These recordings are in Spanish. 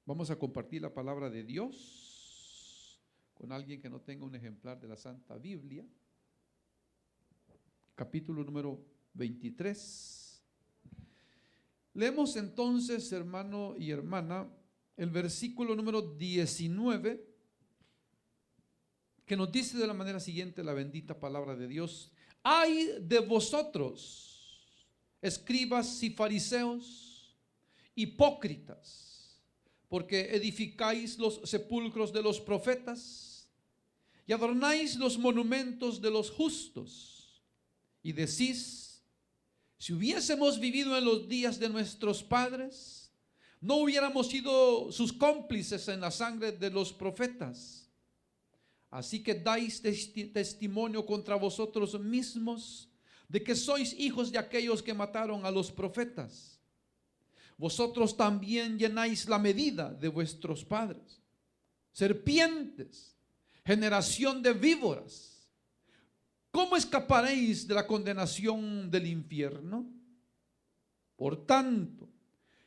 Vamos a compartir la palabra de Dios con alguien que no tenga un ejemplar de la Santa Biblia. Capítulo número 23. Leemos entonces, hermano y hermana, el versículo número 19, que nos dice de la manera siguiente la bendita palabra de Dios: ay de vosotros, escribas y fariseos, hipócritas, porque edificáis los sepulcros de los profetas y adornáis los monumentos de los justos, y decís: si hubiésemos vivido en los días de nuestros padres, no hubiéramos sido sus cómplices en la sangre de los profetas. Así que dais testimonio contra vosotros mismos de que sois hijos de aquellos que mataron a los profetas. Vosotros también llenáis la medida de vuestros padres. Serpientes, generación de víboras, ¿cómo escaparéis de la condenación del infierno? Por tanto,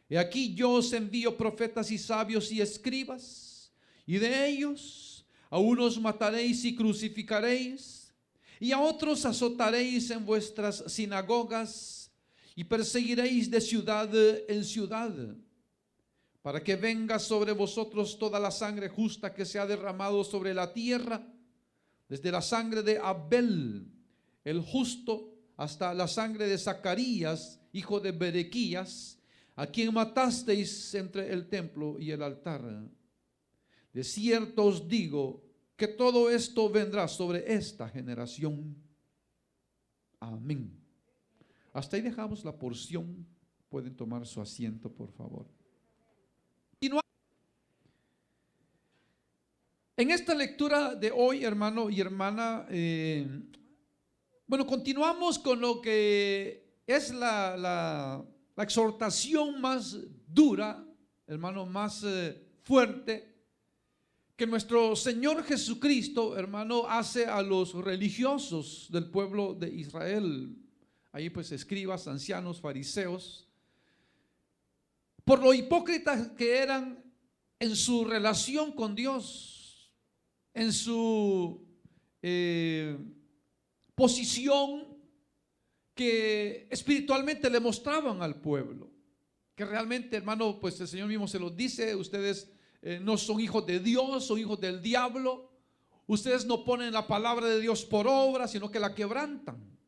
he aquí yo os envío profetas y sabios y escribas, y de ellos a unos mataréis y crucificaréis, y a otros azotaréis en vuestras sinagogas, y perseguiréis de ciudad en ciudad, para que venga sobre vosotros toda la sangre justa que se ha derramado sobre la tierra, desde la sangre de Abel, el justo, hasta la sangre de Zacarías, hijo de Berequías, a quien matasteis entre el templo y el altar. De cierto os digo que todo esto vendrá sobre esta generación. Amén. Hasta ahí dejamos la porción. Pueden tomar su asiento, por favor. En esta lectura de hoy, hermano y hermana, continuamos con lo que es la exhortación más dura, hermano, más fuerte, que nuestro Señor Jesucristo, hermano, hace a los religiosos del pueblo de Israel. Ahí pues escribas, ancianos, fariseos, por lo hipócritas que eran en su relación con Dios, en su posición que espiritualmente le mostraban al pueblo, que realmente, hermano, pues el Señor mismo se los dice: ustedes no son hijos de Dios, son hijos del diablo. Ustedes no ponen la palabra de Dios por obra, sino que la quebrantan.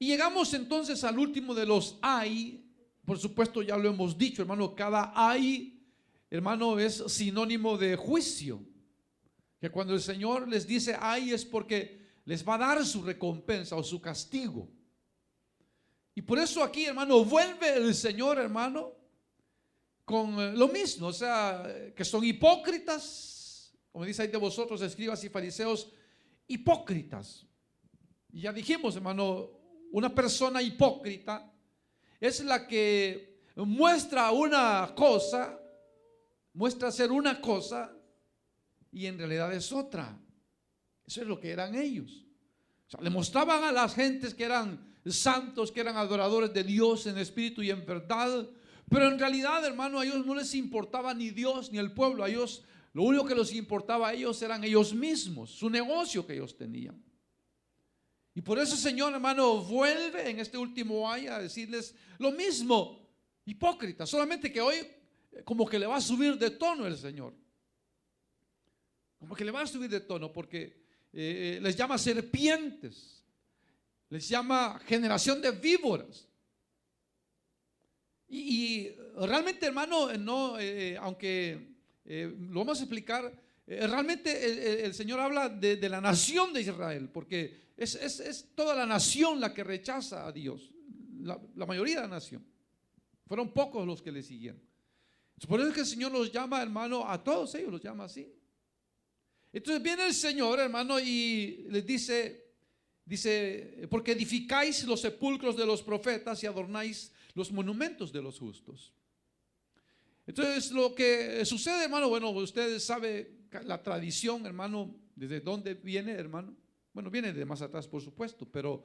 Y llegamos entonces al último de los ay. Por supuesto, ya lo hemos dicho, hermano, cada ay, hermano, es sinónimo de juicio. Que cuando el Señor les dice ay, es porque les va a dar su recompensa o su castigo. Y por eso aquí, hermano, vuelve el Señor, hermano, con lo mismo, o sea, que son hipócritas, como dice ahí: de vosotros, escribas y fariseos, hipócritas. Y ya dijimos, hermano, una persona hipócrita es la que muestra una cosa, muestra ser una cosa y en realidad es otra. Eso es lo que eran ellos. O sea, le mostraban a las gentes que eran santos, que eran adoradores de Dios en espíritu y en verdad, pero en realidad, hermano, a ellos no les importaba ni Dios ni el pueblo. A ellos, lo único que les importaba a ellos eran ellos mismos, su negocio que ellos tenían. Y por eso el Señor, hermano, vuelve en este último año a decirles lo mismo: hipócritas. Solamente que hoy como que le va a subir de tono el Señor, como que le va a subir de tono, porque les llama serpientes, les llama generación de víboras. Y realmente, hermano, no, aunque lo vamos a explicar, realmente el Señor habla de la nación de Israel, porque es toda la nación la que rechaza a Dios, la mayoría de la nación. Fueron pocos los que le siguieron. Por eso es que el Señor los llama, hermano, a todos ellos los llama así. Entonces viene el Señor, hermano, y les dice, porque edificáis los sepulcros de los profetas y adornáis los monumentos de los justos. Entonces lo que sucede, hermano, ustedes saben la tradición, hermano, desde dónde viene, hermano. Viene de más atrás, por supuesto, pero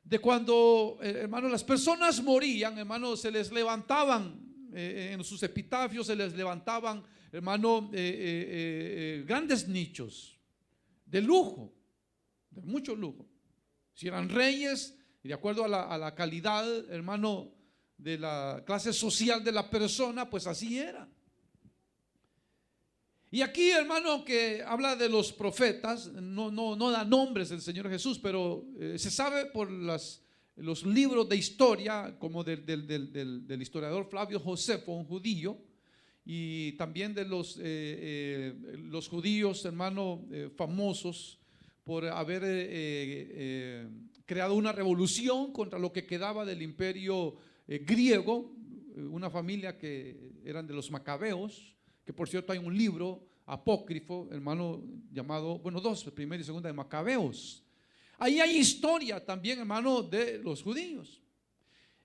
de cuando, hermano, las personas morían, hermano, se les levantaban en sus epitafios se les levantaban, hermano, grandes nichos de lujo, de mucho lujo. Si eran reyes, y de acuerdo a la calidad, hermano, de la clase social de la persona, pues así era. Y aquí, hermano, que habla de los profetas, no da nombres del Señor Jesús, pero se sabe por los libros de historia, como del historiador Flavio Josefo, un judío, y también de los judíos, hermano, famosos por haber creado una revolución contra lo que quedaba del imperio griego, una familia que eran de los macabeos, que por cierto hay un libro apócrifo, hermano, llamado, bueno, dos, primera y segunda de Macabeos. Ahí hay historia también, hermano, de los judíos.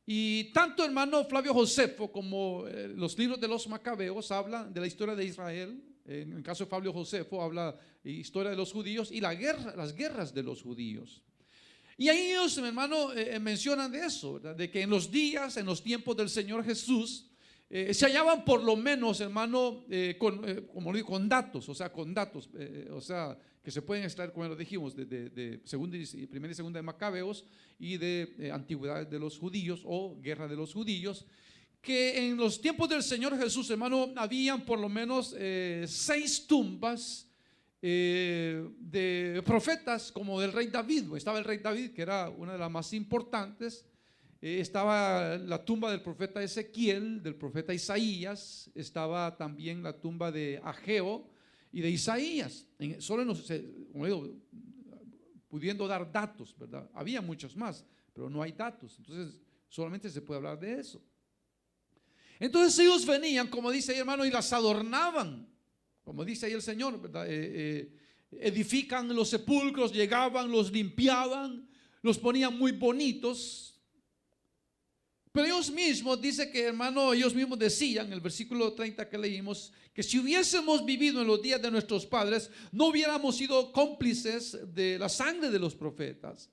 Y tanto, hermano, Flavio Josefo como los libros de los Macabeos hablan de la historia de Israel. En el caso de Flavio Josefo habla de historia de los judíos y las guerras de los judíos. Y ahí ellos, hermano, mencionan de eso, ¿verdad? De que en los tiempos del Señor Jesús, se hallaban por lo menos, hermano, como digo, con datos, o sea, que se pueden extraer, como lo dijimos, de primera y segunda de Macabeos y de antigüedades de los judíos o guerra de los judíos, que en los tiempos del Señor Jesús, hermano, habían por lo menos 6 tumbas de profetas, como del rey David. Estaba el rey David, que era una de las más importantes. Estaba la tumba del profeta Ezequiel, del profeta Isaías. Estaba también la tumba de Ageo y de Isaías. Solo como digo, pudiendo dar datos, ¿verdad? Había muchos más, pero no hay datos. Entonces solamente se puede hablar de eso. Entonces ellos venían, como dice ahí, hermano, y las adornaban, como dice ahí el Señor, ¿verdad? Edifican los sepulcros, llegaban, los limpiaban, los ponían muy bonitos. Pero ellos mismos, dice que, hermano, ellos mismos decían en el versículo 30 que leímos, que si hubiésemos vivido en los días de nuestros padres, no hubiéramos sido cómplices de la sangre de los profetas.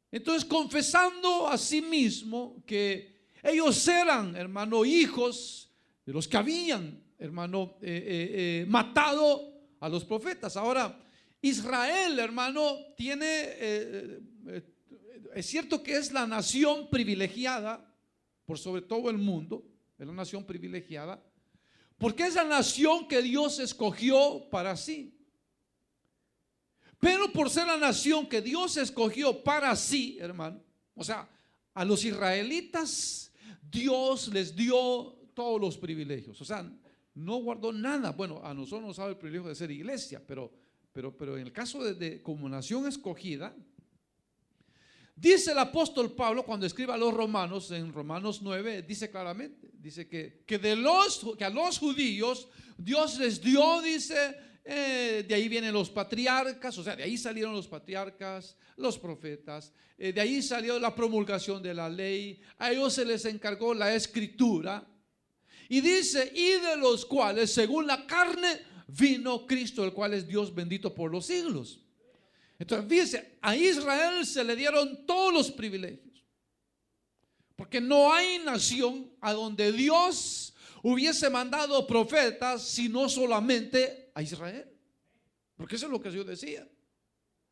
Entonces, confesando a sí mismo que ellos eran, hermano, hijos de los que habían, hermano, matado a los profetas. Ahora, Israel, hermano, es cierto que es la nación privilegiada por sobre todo el mundo, es la nación privilegiada, porque es la nación que Dios escogió para sí. Pero por ser la nación que Dios escogió para sí, hermano, o sea, a los israelitas Dios les dio todos los privilegios, o sea, no guardó nada. Bueno, a nosotros nos da el privilegio de ser iglesia, pero en el caso de como nación escogida, dice el apóstol Pablo cuando escribe a los romanos, en Romanos 9, dice claramente, dice que a los judíos Dios les dio, dice, de ahí vienen los patriarcas, o sea, de ahí salieron los patriarcas, los profetas, de ahí salió la promulgación de la ley, a ellos se les encargó la escritura, y dice, y de los cuales, según la carne, vino Cristo, el cual es Dios bendito por los siglos. Entonces, fíjense, a Israel se le dieron todos los privilegios, porque no hay nación a donde Dios hubiese mandado profetas, sino solamente a Israel. Porque eso es lo que Dios decía.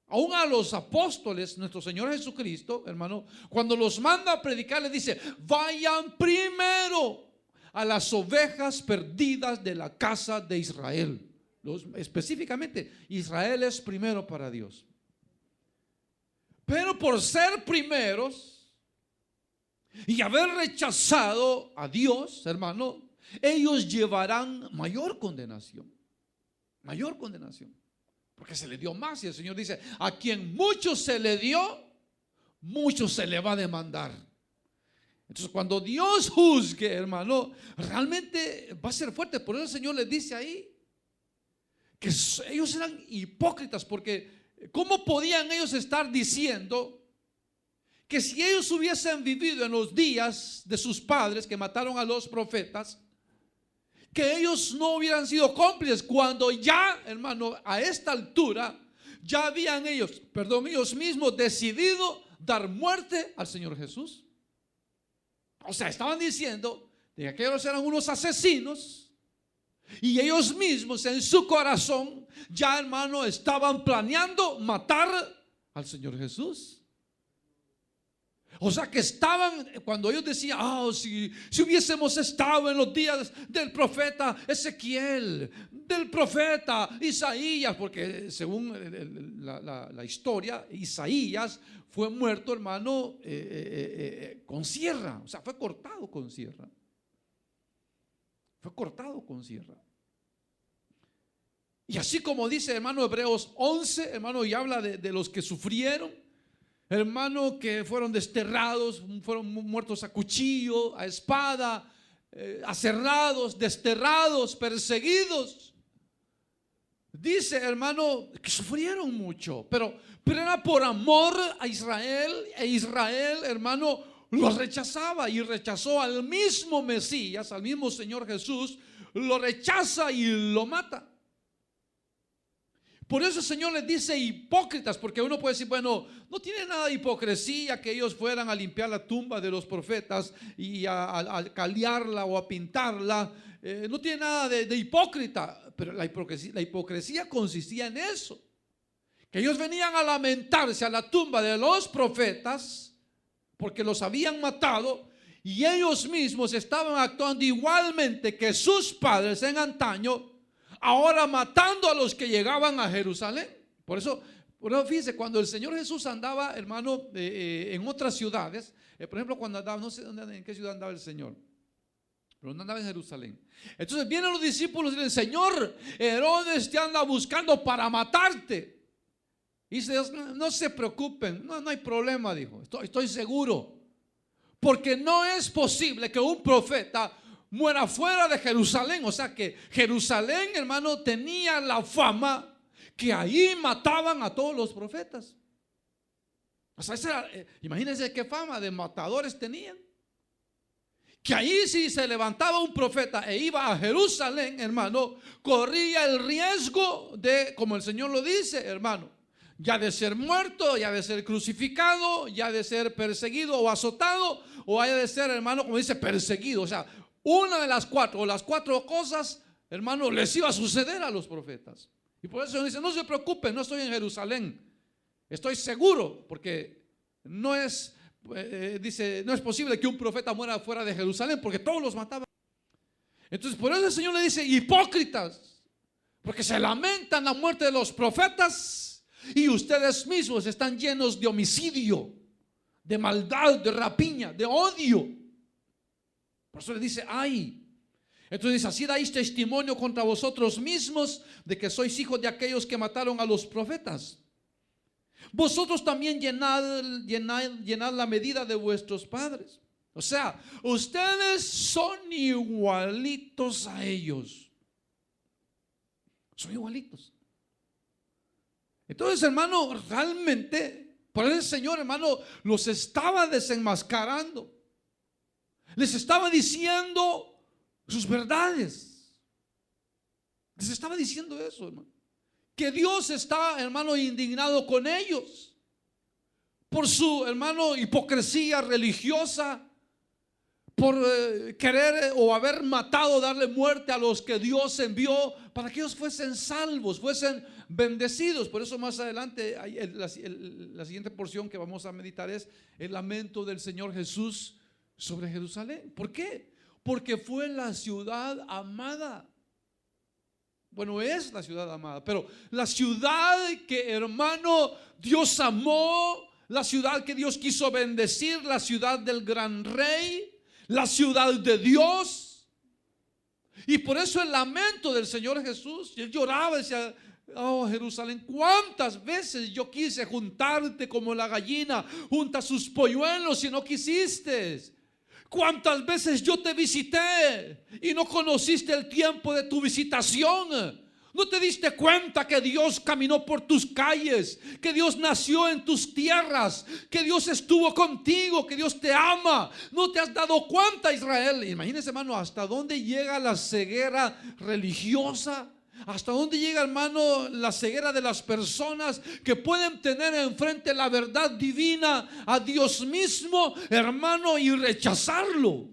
Aún a los apóstoles, nuestro Señor Jesucristo, hermano, cuando los manda a predicar, les dice: vayan primero a las ovejas perdidas de la casa de Israel. Específicamente, Israel es primero para Dios. Pero por ser primeros y haber rechazado a Dios, hermano, ellos llevarán mayor condenación. Mayor condenación. Porque se le dio más, y el Señor dice: a quien mucho se le dio, mucho se le va a demandar. Entonces, cuando Dios juzgue, hermano, realmente va a ser fuerte. Por eso el Señor les dice ahí que ellos eran hipócritas, porque ¿cómo podían ellos estar diciendo que si ellos hubiesen vivido en los días de sus padres que mataron a los profetas, que ellos no hubieran sido cómplices, cuando ya, hermano, a esta altura ya habían ellos mismos decidido dar muerte al Señor Jesús? O sea, estaban diciendo de que aquellos eran unos asesinos, y ellos mismos en su corazón ya, hermano, estaban planeando matar al Señor Jesús. O sea que estaban, cuando ellos decían, si hubiésemos estado en los días del profeta Ezequiel, del profeta Isaías, porque según la historia, Isaías fue muerto, hermano, con sierra. O sea, fue cortado con sierra. Fue cortado con sierra. Y así como dice, hermano, Hebreos 11, hermano, y habla de los que sufrieron, hermano, que fueron desterrados, fueron muertos a cuchillo, a espada, aserrados, desterrados, perseguidos. Dice, hermano, que sufrieron mucho, pero era por amor a Israel, e Israel, hermano, los rechazaba y rechazó al mismo Mesías, al mismo Señor Jesús, lo rechaza y lo mata. Por eso el Señor les dice hipócritas, porque uno puede decir, bueno, no tiene nada de hipocresía que ellos fueran a limpiar la tumba de los profetas y a calearla o a pintarla. No tiene nada de hipócrita, pero la hipocresía consistía en eso, que ellos venían a lamentarse a la tumba de los profetas porque los habían matado, y ellos mismos estaban actuando igualmente que sus padres en antaño, ahora matando a los que llegaban a Jerusalén. Por eso fíjese, cuando el Señor Jesús andaba, hermano, en otras ciudades, por ejemplo, cuando andaba, no sé en qué ciudad andaba el Señor, pero no andaba en Jerusalén. Entonces vienen los discípulos y dicen, Señor, Herodes te anda buscando para matarte. Y dice, no se preocupen, no hay problema, dijo, estoy seguro, porque no es posible que un profeta muera fuera de Jerusalén. O sea que Jerusalén, hermano, tenía la fama que ahí mataban a todos los profetas. O sea, imagínense qué fama de matadores tenían. Que ahí, si se levantaba un profeta e iba a Jerusalén, hermano, corría el riesgo de, como el Señor lo dice, hermano, ya de ser muerto, ya de ser crucificado, ya de ser perseguido o azotado, o haya de ser, hermano, como dice, perseguido. O sea, una de las cuatro, o las cuatro cosas, hermano, les iba a suceder a los profetas. Y por eso dice, no se preocupen, no estoy en Jerusalén, estoy seguro, porque no es, dice, no es posible que un profeta muera fuera de Jerusalén, porque todos los mataban. Entonces por eso el Señor le dice, hipócritas, porque se lamentan la muerte de los profetas y ustedes mismos están llenos de homicidio, de maldad, de rapiña, de odio. Por eso le dice, ay. Entonces dice, así dais testimonio contra vosotros mismos de que sois hijos de aquellos que mataron a los profetas. Vosotros también llenad la medida de vuestros padres. O sea, ustedes son igualitos a ellos. Son igualitos. Entonces, hermano, realmente, por eso el Señor, hermano, los estaba desenmascarando. Les estaba diciendo sus verdades. Les estaba diciendo eso, hermano. Que Dios está, hermano, indignado con ellos por su, hermano, hipocresía religiosa, por querer o haber matado, darle muerte a los que Dios envió para que ellos fuesen salvos, fuesen bendecidos. Por eso más adelante la siguiente porción que vamos a meditar es el lamento del Señor Jesús sobre Jerusalén. ¿Por qué? Porque fue la ciudad amada. Bueno, es la ciudad amada, pero la ciudad que, hermano, Dios amó, la ciudad que Dios quiso bendecir, la ciudad del gran rey, la ciudad de Dios. Y por eso el lamento del Señor Jesús, él lloraba, decía, oh Jerusalén, cuántas veces yo quise juntarte como la gallina junta sus polluelos y no quisiste. ¿Cuántas veces yo te visité y no conociste el tiempo de tu visitación? ¿No te diste cuenta que Dios caminó por tus calles, que Dios nació en tus tierras, que Dios estuvo contigo, que Dios te ama? ¿No te has dado cuenta, Israel? Imagínense, hermano, hasta dónde llega la ceguera religiosa. ¿Hasta dónde llega, hermano, la ceguera de las personas que pueden tener enfrente la verdad divina, a Dios mismo, hermano, y rechazarlo?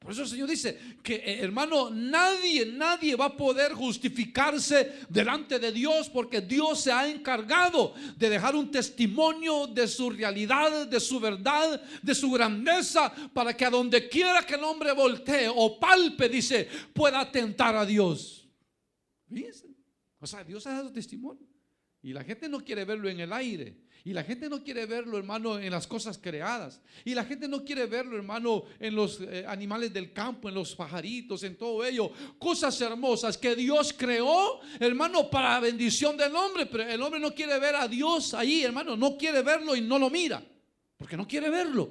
Por eso el Señor dice que, hermano, nadie va a poder justificarse delante de Dios, porque Dios se ha encargado de dejar un testimonio de su realidad, de su verdad, de su grandeza, para que a donde quiera que el hombre voltee o palpe, dice, pueda tentar a Dios. Fíjense. O sea, Dios ha dado testimonio y la gente no quiere verlo en el aire. Y la gente no quiere verlo, hermano, en las cosas creadas. Y la gente no quiere verlo, hermano, en los animales del campo, en los pajaritos, en todo ello. Cosas hermosas que Dios creó, hermano, para bendición del hombre. Pero el hombre no quiere ver a Dios ahí, hermano. No quiere verlo y no lo mira, porque no quiere verlo.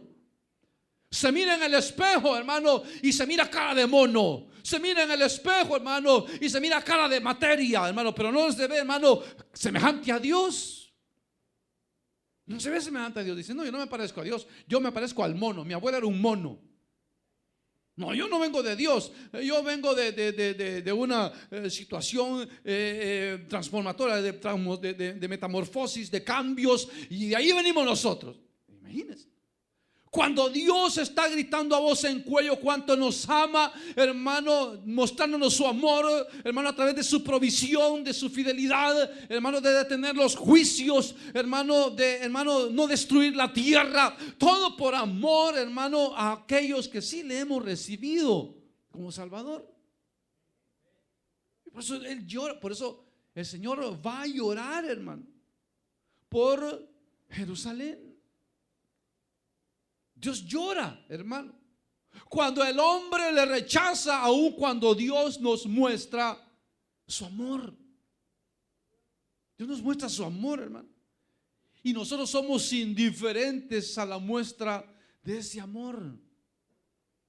Se mira en el espejo, hermano, y se mira cara de mono. Se mira en el espejo, hermano, y se mira cara de materia, hermano. Pero no se ve, hermano, semejante a Dios. No se ve semejante a Dios. Dice, no, yo no me parezco a Dios, yo me parezco al mono. Mi abuela era un mono. No, yo no vengo de Dios, yo vengo de una situación transformadora, de metamorfosis, de cambios, y de ahí venimos nosotros. Imagínense. Cuando Dios está gritando a voz en cuello cuánto nos ama, hermano, mostrándonos su amor, hermano, a través de su provisión, de su fidelidad, hermano, de detener los juicios, hermano, no destruir la tierra, todo por amor, hermano, a aquellos que sí le hemos recibido como Salvador. Por eso Él llora, por eso el Señor va a llorar, hermano, por Jerusalén. Dios llora, hermano, cuando el hombre le rechaza, aun cuando Dios nos muestra su amor. Dios nos muestra su amor, hermano, y nosotros somos indiferentes a la muestra de ese amor.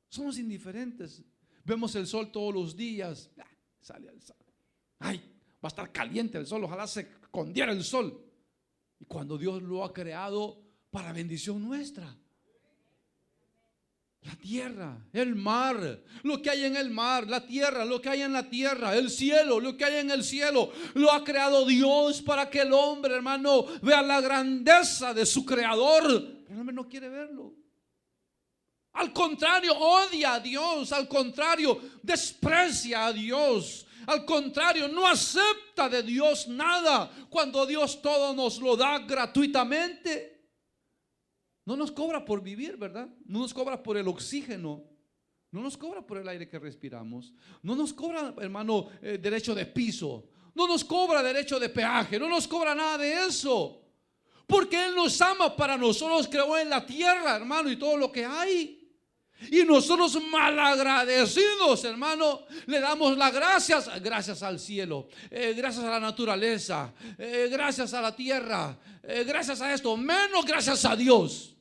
Somos indiferentes. Vemos el sol todos los días. Sale el sol. Ay, va a estar caliente el sol, ojalá se escondiera el sol. Y cuando Dios lo ha creado para bendición nuestra. La tierra, el mar, lo que hay en el mar, la tierra, lo que hay en la tierra, el cielo, lo que hay en el cielo, lo ha creado Dios para que el hombre, hermano, vea la grandeza de su creador. Pero el hombre no quiere verlo. Al contrario, odia a Dios. Al contrario, desprecia a Dios. Al contrario, no acepta de Dios nada, cuando Dios todo nos lo da gratuitamente. No nos cobra por vivir, ¿verdad? No nos cobra por el oxígeno. No nos cobra por el aire que respiramos. No nos cobra, hermano, derecho de piso. No nos cobra derecho de peaje. No nos cobra nada de eso. Porque Él nos ama para nosotros. Creó en la tierra, hermano, y todo lo que hay. Y nosotros malagradecidos, hermano, le damos las gracias. Gracias al cielo, gracias a la naturaleza, gracias a la tierra, gracias a esto, menos gracias a Dios.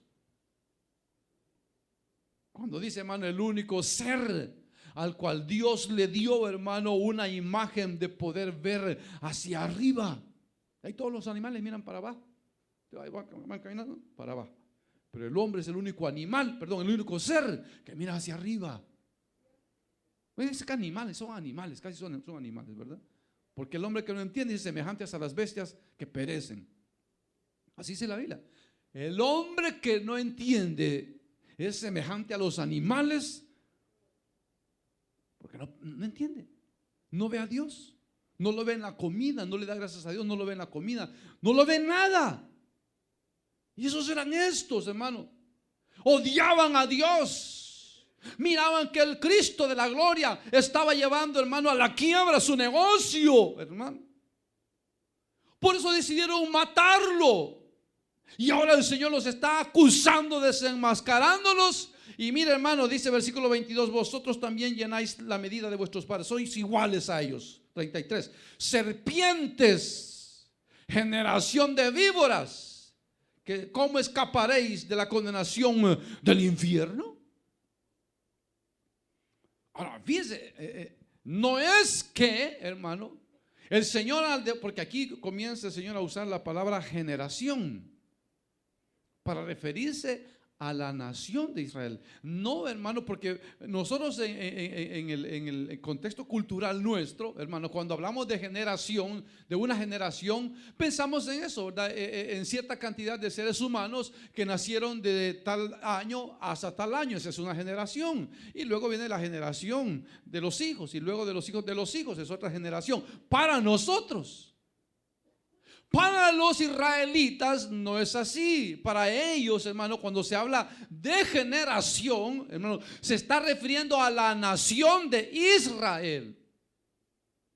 Cuando dice, hermano, el único ser al cual Dios le dio, hermano, una imagen de poder ver hacia arriba. Ahí todos los animales miran para abajo. Ahí van caminando para abajo. Pero el hombre es el único animal, perdón, el único ser que mira hacia arriba. Es que animales, casi son animales, ¿verdad? Porque el hombre que no entiende es semejante a las bestias que perecen. Así dice la Biblia. El hombre que no entiende es semejante a los animales, porque no entiende, no ve a Dios, no lo ve en la comida, no le da gracias a Dios, no lo ve en la comida, no lo ve en nada. Y esos eran estos, hermano. Odiaban a Dios. Miraban que el Cristo de la gloria estaba llevando, hermano, a la quiebra su negocio, hermano. Por eso decidieron matarlo. Y ahora el Señor los está acusando, desenmascarándolos. Y mire, hermano, dice versículo 22, vosotros también llenáis la medida de vuestros padres, sois iguales a ellos. 33, serpientes, generación de víboras, que ¿cómo escaparéis de la condenación del infierno? Ahora, fíjense, no es que, hermano, el Señor, porque aquí comienza el Señor a usar la palabra generación para referirse a la nación de Israel. No, hermano, porque nosotros en el contexto cultural nuestro, hermano, cuando hablamos de generación, de una generación, pensamos en eso, ¿verdad? En cierta cantidad de seres humanos que nacieron de tal año hasta tal año. Esa es una generación. Y luego viene la generación de los hijos, y luego de los hijos es otra generación. Para nosotros, para los israelitas no es así. Para ellos, hermano, cuando se habla de generación, hermano, se está refiriendo a la nación de Israel.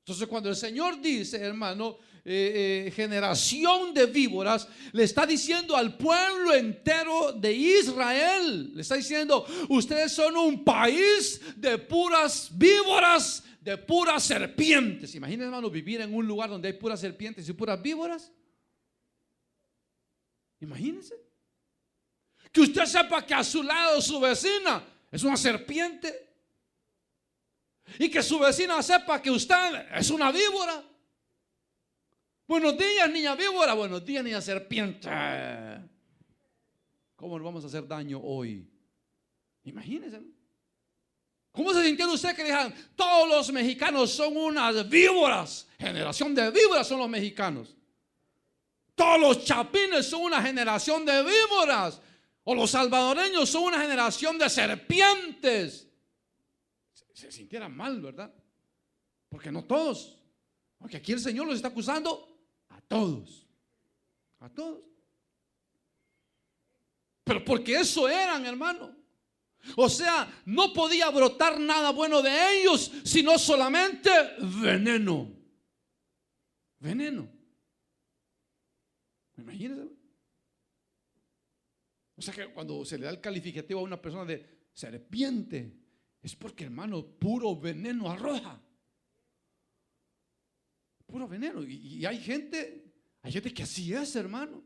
Entonces, cuando el Señor dice, hermano, generación de víboras, le está diciendo al pueblo entero de Israel, le está diciendo: ustedes son un país de puras víboras, de puras serpientes. Imagínense, hermano, vivir en un lugar donde hay puras serpientes y puras víboras. Imagínense que usted sepa que a su lado su vecina es una serpiente, y que su vecina sepa que usted es una víbora. Buenos días, niña víbora. Buenos días, niña serpiente. ¿Cómo nos vamos a hacer daño hoy? Imagínense. ¿Cómo se sintió usted que dijeran: todos los mexicanos son unas víboras? Generación de víboras son los mexicanos. Todos los chapines son una generación de víboras. O los salvadoreños son una generación de serpientes. Se sintieran mal, ¿verdad? Porque no todos. Porque aquí el Señor los está acusando a todos. A todos. Pero porque eso eran, hermano. O sea, no podía brotar nada bueno de ellos, sino solamente veneno. Veneno. Imagínense. O sea que cuando se le da el calificativo a una persona de serpiente, es porque, hermano, puro veneno arroja. Puro veneno. Y hay gente que así es, hermano.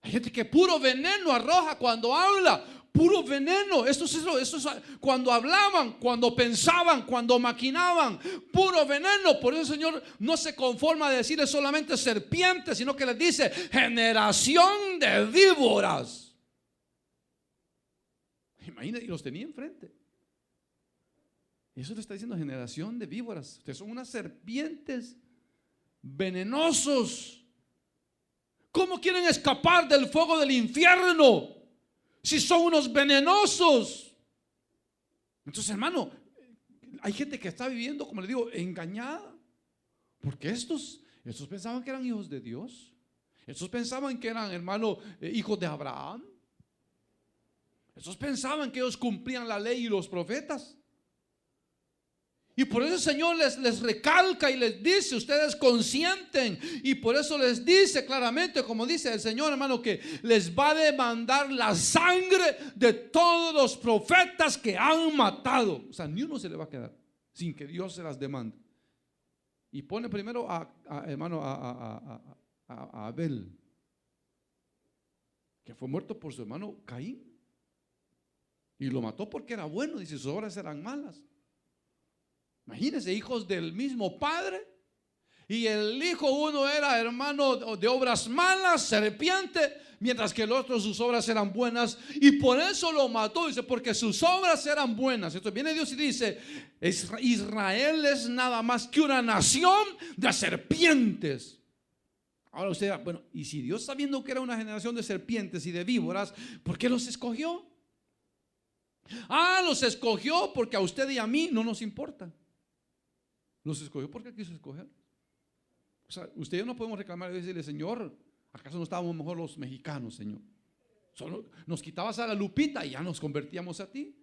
Hay gente que puro veneno arroja cuando habla. Puro veneno. Esto es cuando hablaban, cuando pensaban, cuando maquinaban. Puro veneno. Por eso el Señor no se conforma a decirles solamente serpientes, sino que les dice generación de víboras. Imagínate, y los tenía enfrente. Y eso le está diciendo: generación de víboras. Ustedes son unas serpientes venenosos. ¿Cómo quieren escapar del fuego del infierno si son unos venenosos? Entonces, hermano, hay gente que está viviendo, como le digo, engañada. Porque estos pensaban que eran hijos de Dios. Estos pensaban que eran, hermano, hijos de Abraham. Estos pensaban que ellos cumplían la ley y los profetas. Y por eso el Señor les recalca y les dice: ustedes consienten. Y por eso les dice claramente, como dice el Señor, hermano, que les va a demandar la sangre de todos los profetas que han matado. O sea, ni uno se le va a quedar sin que Dios se las demande. Y pone primero hermano, a Abel, que fue muerto por su hermano Caín. Y lo mató porque era bueno. Dice: sus obras eran malas. Imagínense, hijos del mismo padre. Y el hijo uno era hermano de obras malas, serpiente, mientras que el otro sus obras eran buenas. Y por eso lo mató. Dice: porque sus obras eran buenas. Entonces viene Dios y dice: Israel es nada más que una nación de serpientes. Ahora usted dirá: bueno, y si Dios, sabiendo que era una generación de serpientes y de víboras, ¿por qué los escogió? Los escogió porque a usted y a mí no nos importa. Los escogió porque quiso escoger. O sea, usted y yo no podemos reclamar y decirle: Señor, ¿acaso no estábamos mejor los mexicanos, Señor? Solo nos quitabas a la Lupita y ya nos convertíamos a ti.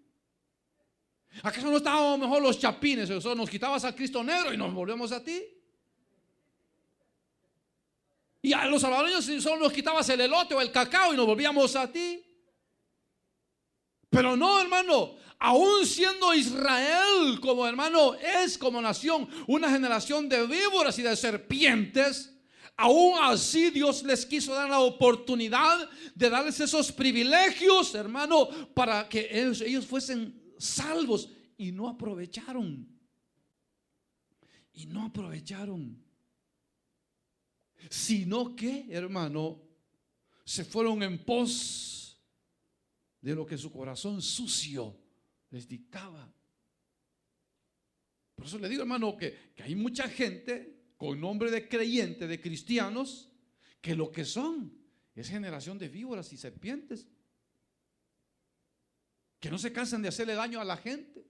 ¿Acaso no estábamos mejor los chapines? O sea, nos quitabas al Cristo negro y nos volvemos a ti. Y a los salvadoreños solo nos quitabas el elote o el cacao y nos volvíamos a ti. Pero no, hermano, aún siendo Israel como hermano, es como nación una generación de víboras y de serpientes, aún así Dios les quiso dar la oportunidad de darles esos privilegios, hermano, para que ellos fuesen salvos. Y no aprovecharon. Y no aprovecharon. Sino que, hermano, se fueron en pos de lo que su corazón sucio les dictaba. Por eso le digo, hermano, que hay mucha gente con nombre de creyente, de cristianos, que lo que son es generación de víboras y serpientes, que no se cansan de hacerle daño a la gente,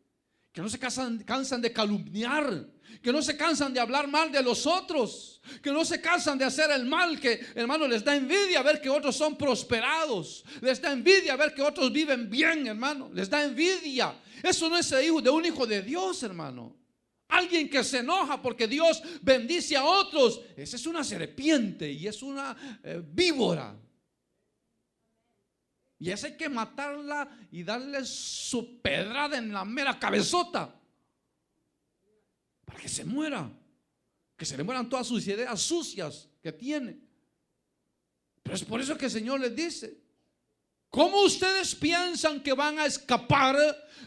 que no se cansan de calumniar, que no se cansan de hablar mal de los otros, que no se cansan de hacer el mal, que, hermano, les da envidia ver que otros son prosperados, les da envidia ver que otros viven bien, hermano, les da envidia. Eso no es el hijo de un hijo de Dios, hermano. Alguien que se enoja porque Dios bendice a otros, esa es una serpiente y es una víbora. Y esa hay que matarla y darle su pedrada en la mera cabezota para que se muera, que se le mueran todas sus ideas sucias que tiene. Pero es por eso que el Señor les dice: ¿cómo ustedes piensan que van a escapar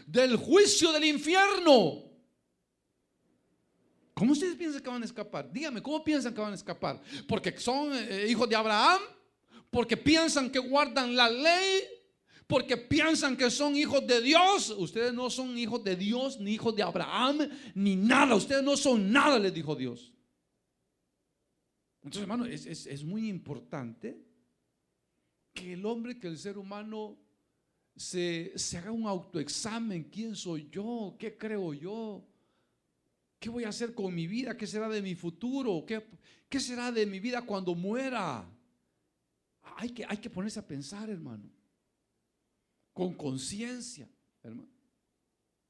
del juicio del infierno? ¿Cómo ustedes piensan que van a escapar? Dígame, ¿cómo piensan que van a escapar? ¿Porque son hijos de Abraham? ¿Porque piensan que guardan la ley? ¿Porque piensan que son hijos de Dios? Ustedes no son hijos de Dios, ni hijos de Abraham, ni nada. Ustedes no son nada, les dijo Dios. Entonces, hermano, es muy importante que el hombre, que el ser humano se haga un autoexamen. ¿Quién soy yo? ¿Qué creo yo? ¿Qué voy a hacer con mi vida? ¿Qué será de mi futuro? ¿Qué será de mi vida cuando muera? Hay que ponerse a pensar, hermano, con conciencia, hermano.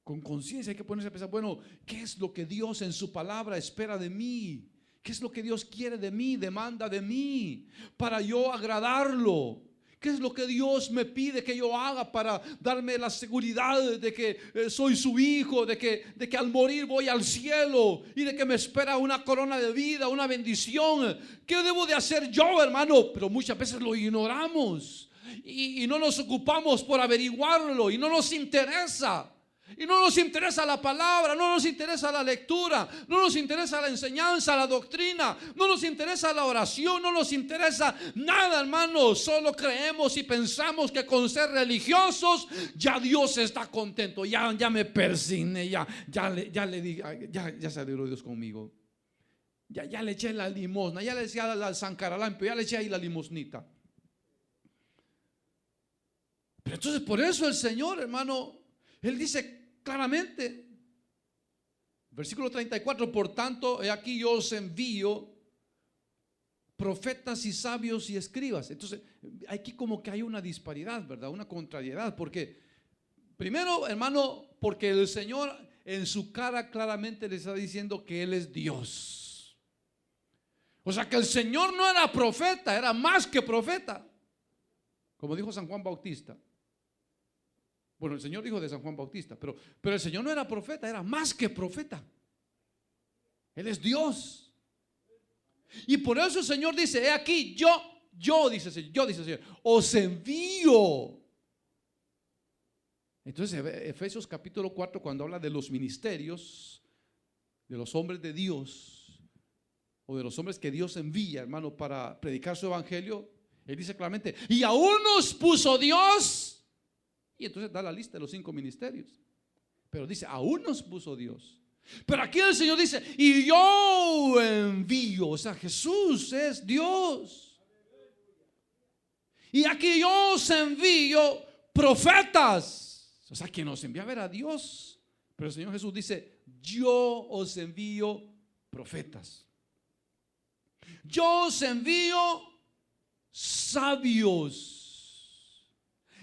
Con conciencia hay que ponerse a pensar, bueno, ¿qué es lo que Dios en su palabra espera de mí? ¿Qué es lo que Dios quiere de mí, demanda de mí, para yo agradarlo? ¿Qué es lo que Dios me pide que yo haga para darme la seguridad de que soy su hijo, de que al morir voy al cielo y de que me espera una corona de vida, una bendición? ¿Qué debo de hacer yo, hermano? Pero muchas veces lo ignoramos y no nos ocupamos por averiguarlo y no nos interesa. Y no nos interesa la palabra, no nos interesa la lectura, no nos interesa la enseñanza, la doctrina, no nos interesa la oración, no nos interesa nada, hermano. Solo creemos y pensamos que con ser religiosos ya Dios está contento. Ya me persigné, ya le dije, ya se alegró Dios conmigo. Ya le eché la limosna, ya le eché al San Caralampio, ya le eché ahí la limosnita. Pero entonces por eso el Señor, hermano, Él dice claramente, versículo 34, por tanto, he aquí yo os envío profetas y sabios y escribas. Entonces, aquí como que hay una disparidad, ¿verdad? Una contrariedad, porque primero, hermano, porque el Señor en su cara claramente le está diciendo que Él es Dios. O sea que el Señor no era profeta, era más que profeta, como dijo San Juan Bautista. Bueno, el Señor dijo de San Juan Bautista, pero el Señor no era profeta, era más que profeta. Él es Dios. Y por eso el Señor dice, he aquí, yo dice el Señor, os envío. Entonces, Efesios capítulo 4, cuando habla de los ministerios, de los hombres de Dios, o de los hombres que Dios envía, hermano, para predicar su evangelio, Él dice claramente, y aún nos puso Dios. Y entonces da la lista de los 5 ministerios. Pero dice, aún nos puso Dios. Pero aquí el Señor dice, y yo envío. O sea, Jesús es Dios. Y aquí yo os envío profetas. O sea, quien nos envía a ver a Dios. Pero el Señor Jesús dice, yo os envío profetas. Yo os envío sabios.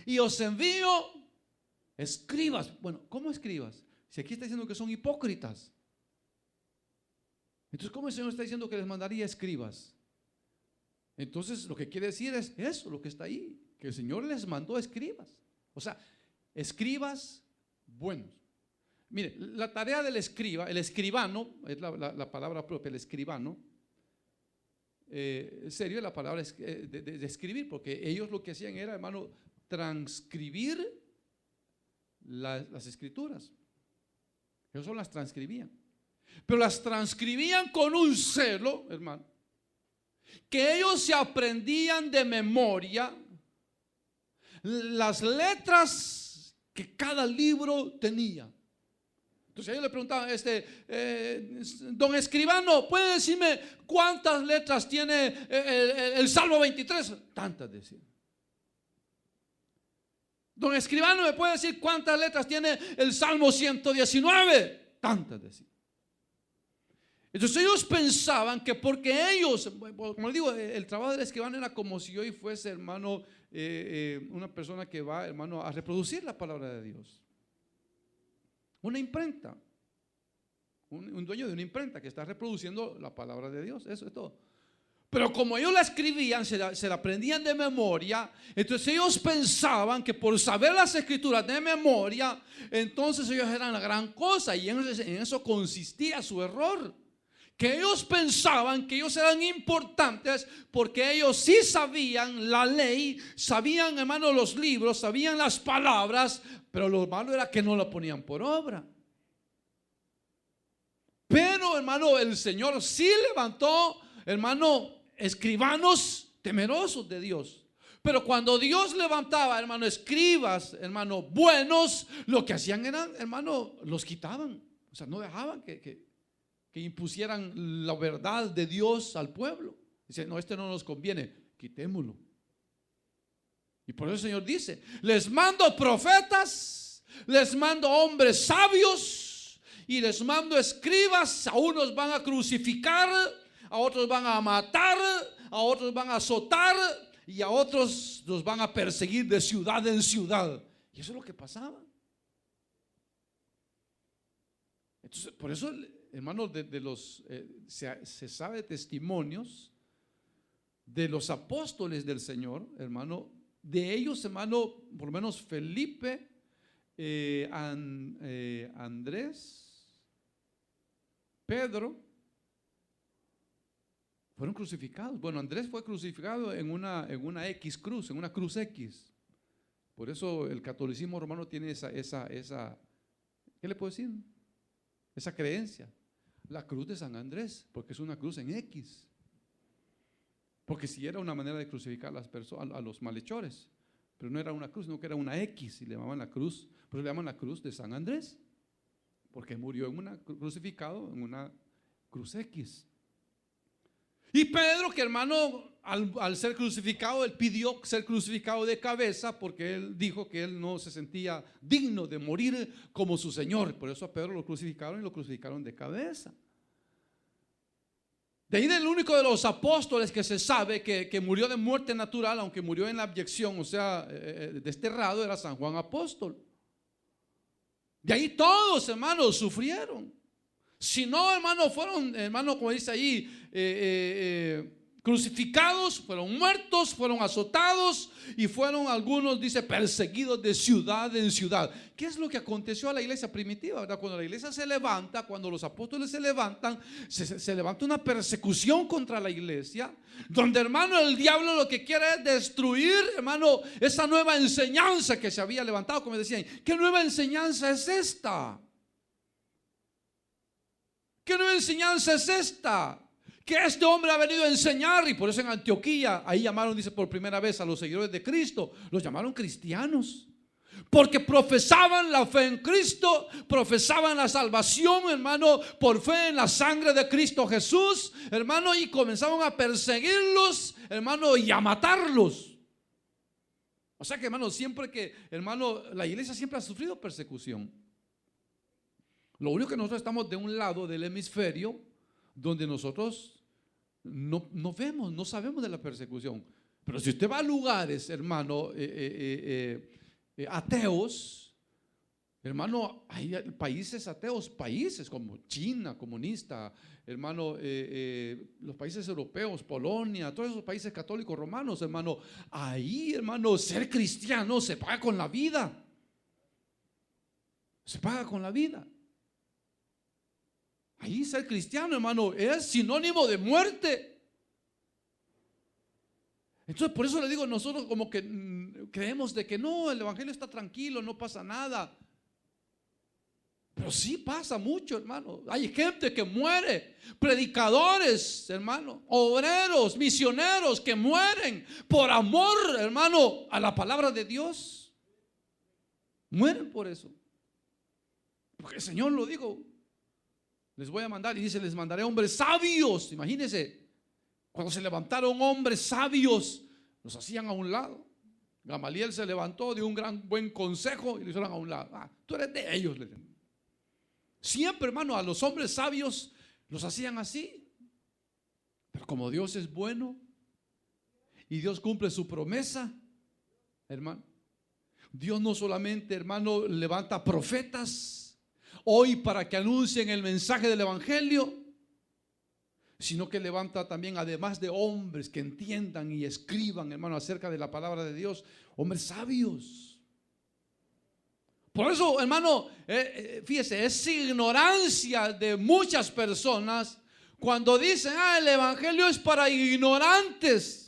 Y os envío escribas. Bueno, ¿cómo escribas? Si aquí está diciendo que son hipócritas. Entonces, ¿cómo el Señor está diciendo que les mandaría escribas? Entonces, lo que quiere decir es eso, lo que está ahí, que el Señor les mandó escribas. O sea, escribas buenos. Mire, la tarea del escriba, el escribano, es la palabra propia, el escribano. Serio, la palabra de escribir, porque ellos lo que hacían era, hermano, transcribir las escrituras. Ellos solo las transcribían, pero las transcribían con un celo, hermano, que ellos se aprendían de memoria las letras que cada libro tenía. Entonces yo le preguntaba, don escribano, ¿puede decirme cuántas letras tiene el Salmo 23? Tantas, decía. Don escribano, ¿me puede decir cuántas letras tiene el Salmo 119? Tantas, decía. Entonces ellos pensaban que porque ellos, como les digo, el trabajo del escribano era como si hoy fuese, hermano, una persona que va, hermano, a reproducir la palabra de Dios. Una imprenta, un dueño de una imprenta que está reproduciendo la palabra de Dios, eso es todo. Pero como ellos la escribían, se la aprendían de memoria, entonces ellos pensaban que por saber las escrituras de memoria, entonces ellos eran la gran cosa, y en eso consistía su error. Que ellos pensaban que ellos eran importantes porque ellos sí sabían la ley, sabían, hermano, los libros, sabían las palabras, pero lo malo era que no lo ponían por obra. Pero, hermano, el Señor sí levantó, hermano, escribanos temerosos de Dios. Pero cuando Dios levantaba, hermano, escribas, hermano, buenos, lo que hacían eran, hermano, los quitaban. O sea, no dejaban que impusieran la verdad de Dios al pueblo. Dice, no, no nos conviene, quitémoslo. Y por eso el Señor dice, les mando profetas, les mando hombres sabios y les mando escribas. A unos van a crucificar, a otros van a matar, a otros van a azotar y a otros los van a perseguir de ciudad en ciudad. Y eso es lo que pasaba. Entonces, por eso, hermanos, se sabe testimonios de los apóstoles del Señor, hermano, de ellos, hermano, por lo menos Felipe, Andrés, Pedro, fueron crucificados. Bueno, Andrés fue crucificado en una X cruz, en una cruz X. Por eso el catolicismo romano tiene esa ¿qué le puedo decir? Esa creencia. La cruz de San Andrés, porque es una cruz en X. Porque si era una manera de crucificar a las personas, a los malhechores, pero no era una cruz, sino que era una X, y le llamaban la cruz, pero le llaman la cruz de San Andrés, porque murió crucificado en una cruz X. Y Pedro, que hermano, al ser crucificado, él pidió ser crucificado de cabeza, porque él dijo que él no se sentía digno de morir como su Señor. Por eso a Pedro lo crucificaron de cabeza. De ahí del único de los apóstoles que se sabe que murió de muerte natural, aunque murió en la abyección, o sea, desterrado, era San Juan Apóstol. De ahí todos, hermanos, sufrieron. Si no, hermano, fueron, hermano, como dice ahí, crucificados, fueron muertos, fueron azotados y fueron algunos, dice, perseguidos de ciudad en ciudad. ¿Qué es lo que aconteció a la iglesia primitiva, verdad? Cuando la iglesia se levanta, cuando los apóstoles se levantan, se levanta una persecución contra la iglesia, donde, hermano, el diablo lo que quiere es destruir, hermano, esa nueva enseñanza que se había levantado. Como decían, ¿qué nueva enseñanza es esta? ¿Qué nueva enseñanza es esta? Que este hombre ha venido a enseñar. Y por eso en Antioquía, ahí llamaron, dice, por primera vez a los seguidores de Cristo, los llamaron cristianos, porque profesaban la fe en Cristo, profesaban la salvación, hermano, por fe en la sangre de Cristo Jesús, hermano, y comenzaban a perseguirlos, hermano, y a matarlos. O sea que, hermano, siempre que, hermano, la iglesia siempre ha sufrido persecución. Lo único que nosotros estamos de un lado del hemisferio donde nosotros no vemos, no sabemos de la persecución. Pero si usted va a lugares, hermano, ateos, hermano, hay países ateos, países como China, comunista, hermano, los países europeos, Polonia, todos esos países católicos romanos, hermano, ahí, hermano, ser cristiano se paga con la vida. Se paga con la vida. Ahí ser cristiano, hermano, es sinónimo de muerte. Entonces, por eso le digo, nosotros como que creemos de que no, el evangelio está tranquilo, no pasa nada. Pero sí pasa mucho, hermano. Hay gente que muere, predicadores, hermano, obreros, misioneros que mueren por amor, hermano, a la palabra de Dios. Mueren por eso. Porque el Señor lo dijo. Les voy a mandar, y dice, les mandaré hombres sabios. Imagínense, cuando se levantaron hombres sabios, los hacían a un lado. Gamaliel se levantó, dio un buen consejo y lo hicieron a un lado. Tú eres de ellos. Siempre, hermano, a los hombres sabios los hacían así. Pero como Dios es bueno y Dios cumple su promesa, hermano, Dios no solamente, hermano, levanta profetas hoy para que anuncien el mensaje del evangelio, sino que levanta también, además de hombres que entiendan y escriban, hermano, acerca de la palabra de Dios, hombres sabios. Por eso, hermano, fíjese, es ignorancia de muchas personas cuando dicen, el evangelio es para ignorantes.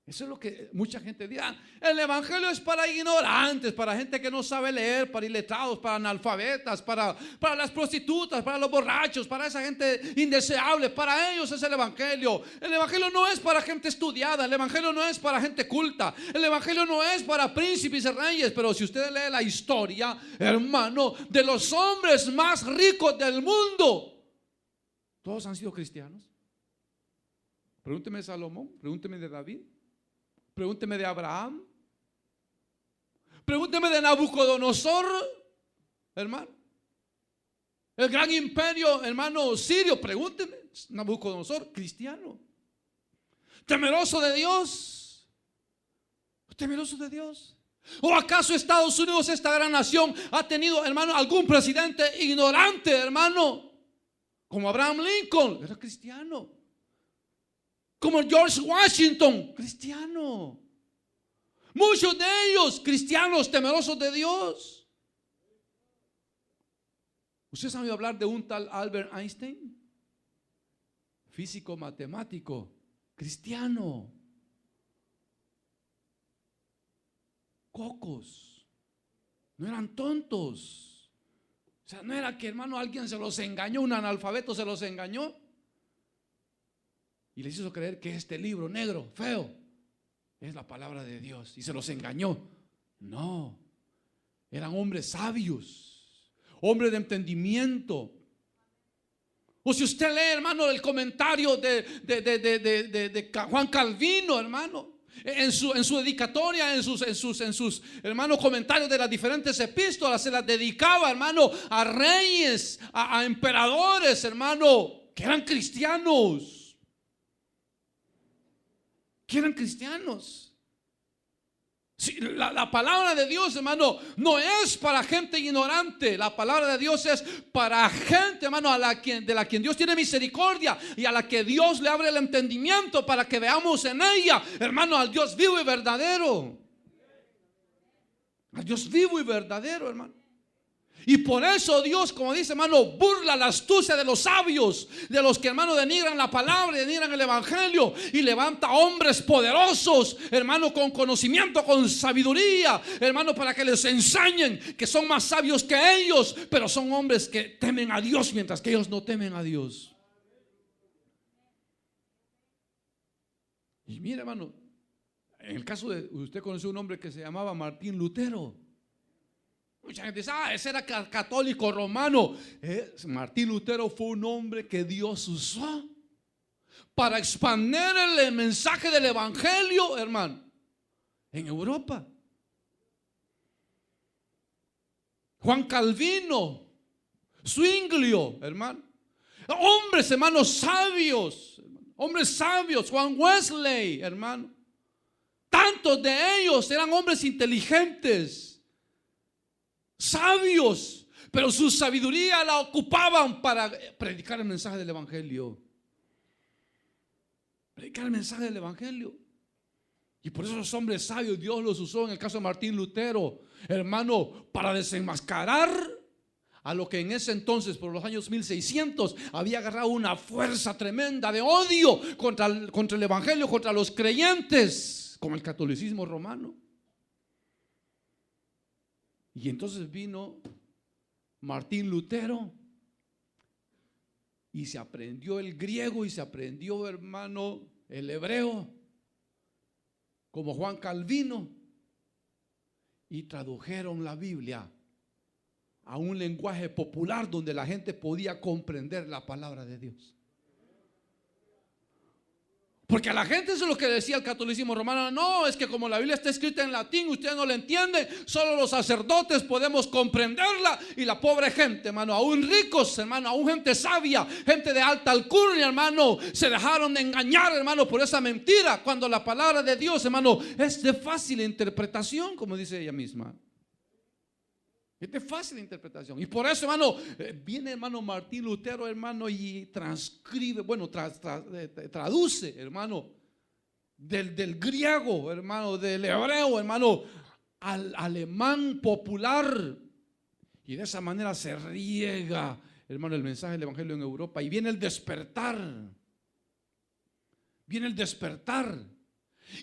Eso es lo que mucha gente dice. El evangelio es para ignorantes, para gente que no sabe leer, para iletrados, para analfabetas, para las prostitutas, para los borrachos, para esa gente indeseable. Para ellos es el evangelio. El evangelio no es para gente estudiada, el evangelio no es para gente culta, el evangelio no es para príncipes y reyes. Pero si usted lee la historia, hermano, de los hombres más ricos del mundo, todos han sido cristianos. Pregúnteme de Salomón, pregúnteme de David, pregúnteme de Abraham, pregúnteme de Nabucodonosor, hermano, el gran imperio, hermano, sirio. Pregúnteme, Nabucodonosor, cristiano, temeroso de Dios, temeroso de Dios. ¿O acaso Estados Unidos, esta gran nación, ha tenido, hermano, algún presidente ignorante, hermano? Como Abraham Lincoln, era cristiano. Como George Washington, cristiano. Muchos de ellos cristianos, temerosos de Dios. ¿Ustedes han oído hablar de un tal Albert Einstein? Físico matemático, cristiano. Cocos, no eran tontos. O sea, no era que, hermano, alguien se los engañó, un analfabeto se los engañó y les hizo creer que este libro negro, feo, es la palabra de Dios, y se los engañó. No, eran hombres sabios, hombres de entendimiento. O si usted lee, hermano, el comentario de Juan Calvino, hermano, en su dedicatoria, en sus hermanos comentarios de las diferentes epístolas, se las dedicaba, hermano, a reyes, a emperadores, hermano, que eran cristianos. Que eran cristianos. Sí, la palabra de Dios, hermano, no es para gente ignorante. La palabra de Dios es para gente, hermano, de la quien Dios tiene misericordia y a la que Dios le abre el entendimiento para que veamos en ella, hermano, al Dios vivo y verdadero. Al Dios vivo y verdadero, hermano. Y por eso Dios, como dice, hermano, burla la astucia de los sabios, de los que, hermano, denigran la palabra, denigran el evangelio, y levanta hombres poderosos, hermano, con conocimiento, con sabiduría, hermano, para que les enseñen que son más sabios que ellos, pero son hombres que temen a Dios mientras que ellos no temen a Dios. Y mire, hermano, en el caso de, usted conoció un hombre que se llamaba Martín Lutero. Mucha gente dice, ese era católico romano. Martín Lutero fue un hombre que Dios usó para expandir el mensaje del evangelio, hermano, en Europa. Juan Calvino, Zwinglio, hermano, hombres, hermanos, sabios, hombres sabios. Juan Wesley, hermano, tantos de ellos eran hombres inteligentes, sabios, pero su sabiduría la ocupaban para predicar el mensaje del evangelio. Predicar el mensaje del evangelio. Y por eso los hombres sabios Dios los usó, en el caso de Martín Lutero, hermano, para desenmascarar a lo que en ese entonces, por los años 1600, había agarrado una fuerza tremenda de odio contra el evangelio, contra los creyentes, como el catolicismo romano. Y entonces vino Martín Lutero y se aprendió el griego y se aprendió, hermano, el hebreo, como Juan Calvino, y tradujeron la Biblia a un lenguaje popular donde la gente podía comprender la palabra de Dios. Porque a la gente eso es lo que decía el catolicismo romano: no, es que como la Biblia está escrita en latín, ustedes no la entienden, solo los sacerdotes podemos comprenderla, y la pobre gente, hermano, aún ricos, hermano, aún gente sabia, gente de alta alcurnia, hermano, se dejaron de engañar, hermano, por esa mentira, cuando la palabra de Dios, hermano, es de fácil interpretación, como dice ella misma. Es de fácil interpretación. Y por eso, hermano, viene, hermano, Martín Lutero, hermano, y transcribe, bueno, traduce, hermano, del griego, hermano, del hebreo, hermano, al alemán popular. Y de esa manera se riega, hermano, el mensaje del evangelio en Europa. Y viene el despertar. Viene el despertar.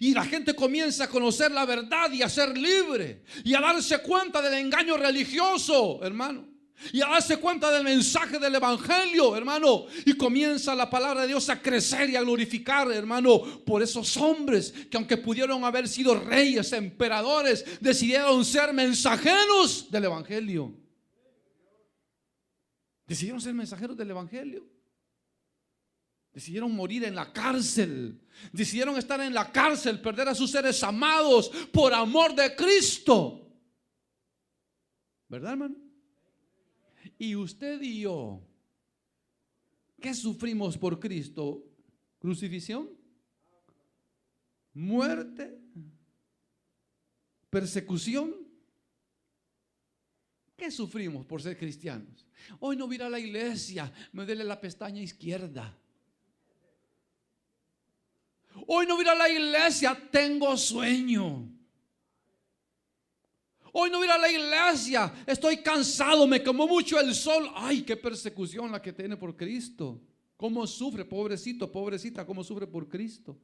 Y la gente comienza a conocer la verdad y a ser libre y a darse cuenta del engaño religioso, hermano, y a darse cuenta del mensaje del evangelio, hermano, y comienza la palabra de Dios a crecer y a glorificar, hermano, por esos hombres que, aunque pudieron haber sido reyes, emperadores, decidieron ser mensajeros del evangelio. Decidieron ser mensajeros del evangelio. Decidieron morir en la cárcel. Decidieron estar en la cárcel, perder a sus seres amados por amor de Cristo. ¿Verdad, hermano? Y usted y yo, ¿qué sufrimos por Cristo? ¿Crucifixión? ¿Muerte? ¿Persecución? ¿Qué sufrimos por ser cristianos? Hoy no voy a ir a la iglesia, me duele la pestaña izquierda. Hoy no voy a ir a la iglesia, tengo sueño. Hoy no voy a ir a la iglesia, estoy cansado, me quemó mucho el sol. Ay, qué persecución la que tiene por Cristo. Cómo sufre, pobrecito, pobrecita, cómo sufre por Cristo.